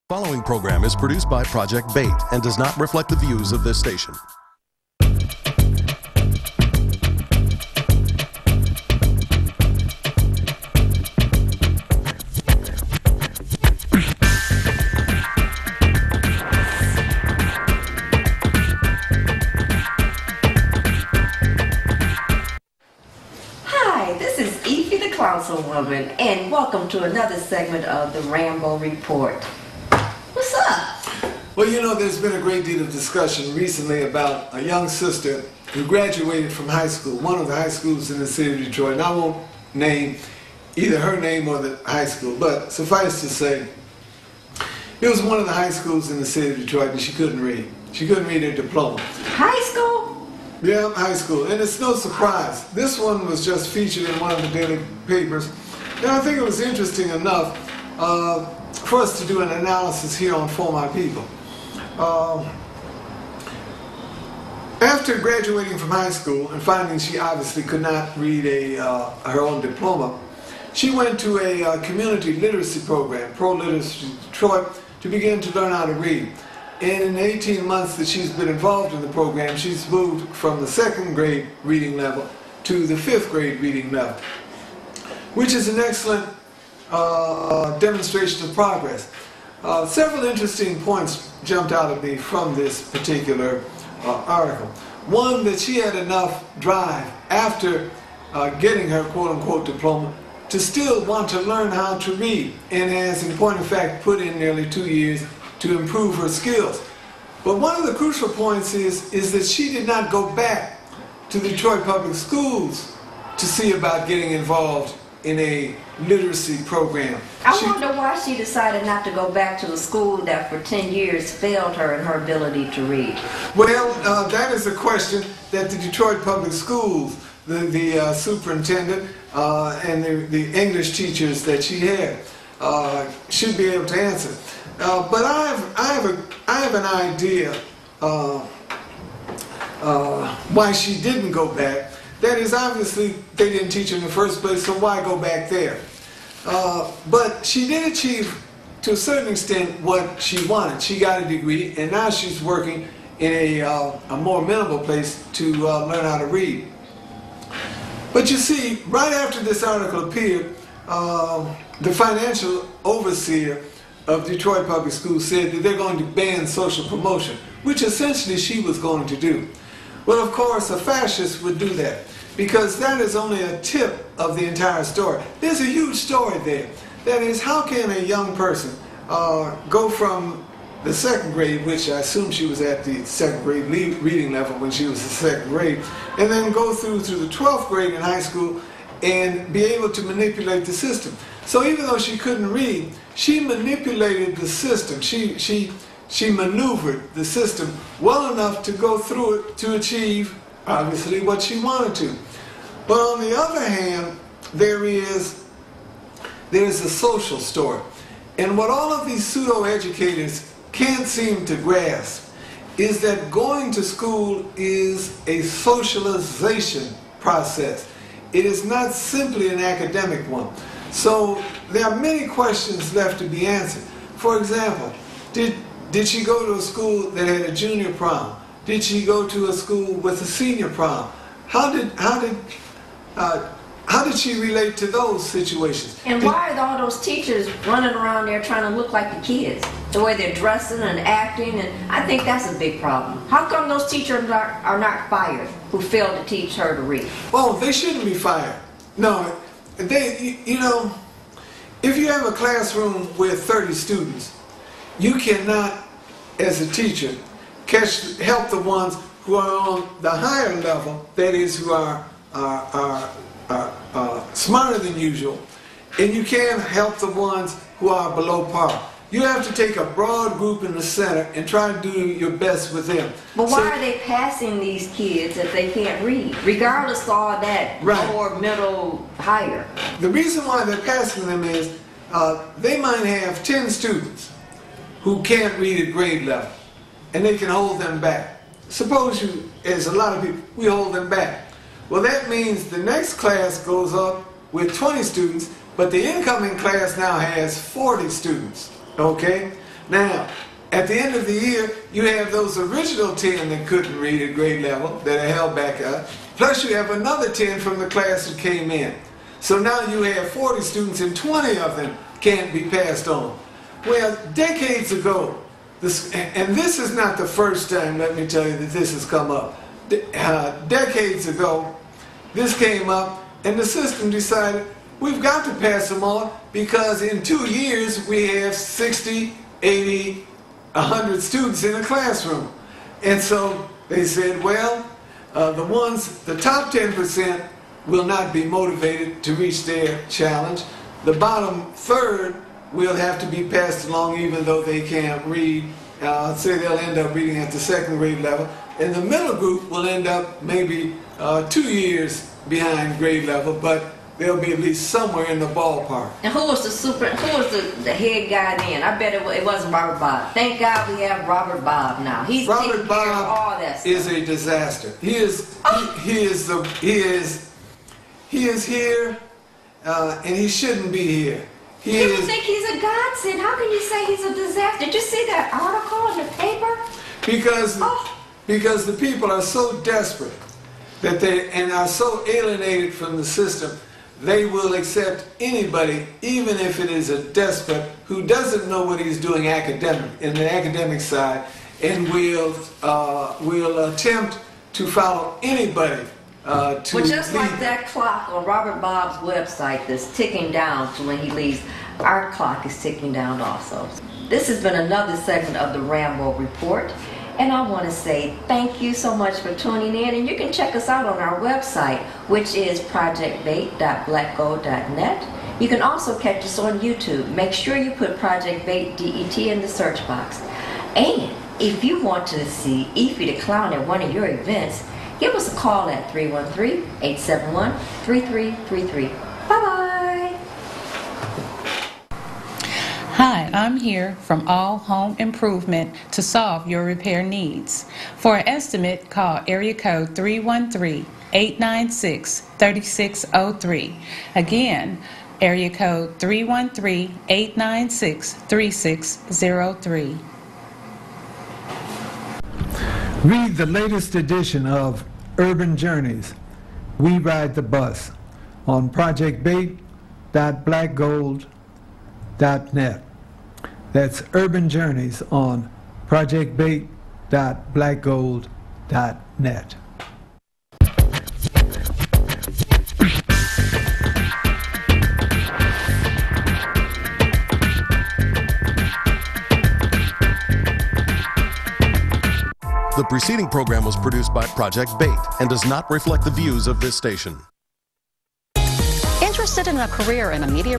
Following program is produced by Project Bait and does not reflect the views of this station. Hi, this is Effie the Councilwoman, and welcome to another segment of the Rambeau Report. What's up? Well, you know, there's been a great deal of discussion recently about a young sister who graduated from high school, one of the high schools in the city of Detroit. And I won't name either her name or the high school, but suffice to say, it was one of the high schools in the city of Detroit, and she couldn't read. She couldn't read her diploma. High school? Yeah, high school. And it's no surprise. This one was just featured in one of the daily papers. And I think it was interesting enough for us to do an analysis here on For My People. After graduating from high school and finding she obviously could not read her own diploma, she went to a community literacy program, Pro Literacy Detroit, to begin to learn how to read. And in the 18 months that she's been involved in the program, she's moved from the 2nd grade reading level to the 5th grade reading level, which is an excellent demonstration of progress. Several interesting points jumped out at me from this particular article. One, that she had enough drive after getting her quote-unquote diploma to still want to learn how to read, and has, in point of fact, put in nearly 2 years to improve her skills. But one of the crucial points is that she did not go back to the Detroit Public Schools to see about getting involved in a literacy program. I wonder why she decided not to go back to the school that for 10 years failed her in her ability to read. Well, that is a question that the Detroit Public Schools, the superintendent and the English teachers that she had should be able to answer. But I have an idea why she didn't go back. That is, obviously, they didn't teach her in the first place, so why go back there? But she did achieve, to a certain extent, what she wanted. She got a degree, and now she's working in a more amenable place to learn how to read. But you see, right after this article appeared, the financial overseer of Detroit Public Schools said that they're going to ban social promotion, which essentially she was going to do. Well, of course, a fascist would do that, because that is only a tip of the entire story. There's a huge story there. That is, how can a young person go from the 2nd grade, which I assume she was at the 2nd grade reading level when she was in 2nd grade, and then go through to the 12th grade in high school and be able to manipulate the system. So even though she couldn't read, she manipulated the system. She maneuvered the system well enough to go through it to achieve, obviously, what she wanted to. But on the other hand, there's a social story. And what all of these pseudo-educators can't seem to grasp is that going to school is a socialization process. It is not simply an academic one. So there are many questions left to be answered. For example, did she go to a school that had a junior prom? Did she go to a school with a senior prom? How did she relate to those situations? And why are all those teachers running around there trying to look like the kids? The way they're dressing and acting, and I think that's a big problem. How come those teachers are not fired who failed to teach her to read? Oh, they shouldn't be fired. No, you know, if you have a classroom with 30 students, you cannot, as a teacher, help the ones who are on the higher level, that is, who are smarter than usual, and you can't help the ones who are below par. You have to take a broad group in the center and try to do your best with them. But why are they passing these kids if they can't read, regardless of all that, right, lower, middle, higher? The reason why they're passing them is they might have 10 students who can't read at grade level, and they can hold them back. Suppose you, as a lot of people, we hold them back. Well, that means the next class goes up with 20 students, but the incoming class now has 40 students. Okay? Now, at the end of the year, you have those original 10 that couldn't read at grade level, that are held back up, plus you have another 10 from the class that came in. So now you have 40 students and 20 of them can't be passed on. Well, decades ago, and this is not the first time, let me tell you, that this has come up. Decades ago, this came up, and the system decided we've got to pass them on because in 2 years we have 60, 80, 100 students in a classroom. And so they said, well, the top 10% will not be motivated to reach their challenge. The bottom third will have to be passed along even though they can't read. Say they'll end up reading at the second grade level. And the middle group will end up maybe 2 years behind grade level, but they'll be at least somewhere in the ballpark. And who was the head guy then? I bet it wasn't Robert Bob. Thank God we have Robert Bob now. He's taking care of all that stuff. Is a disaster. He is here, and he shouldn't be here. People think he's a godsend. How can you say he's a disaster? Did you see that article in the paper? Because the people are so desperate that and are so alienated from the system, they will accept anybody, even if it is a despot who doesn't know what he's doing in the academic side, and will attempt to follow anybody. Well, just like that clock on Robert Bob's website that's ticking down to when he leaves, our clock is ticking down also. This has been another segment of the Rambeau Report, and I want to say thank you so much for tuning in, and you can check us out on our website, which is projectbait.blackgold.net. You can also catch us on YouTube. Make sure you put Project Bait DET in the search box. And if you want to see Effie the Clown at one of your events, give us a call at 313-871-3333. Bye-bye. Hi, I'm here from All Home Improvement to solve your repair needs. For an estimate, call area code 313-896-3603. Again, area code 313-896-3603. Read the latest edition of Urban Journeys, We Ride the Bus, on projectbait.blackgold.net. That's Urban Journeys on projectbait.blackgold.net. The preceding program was produced by Project Bait and does not reflect the views of this station. Interested in a career in a media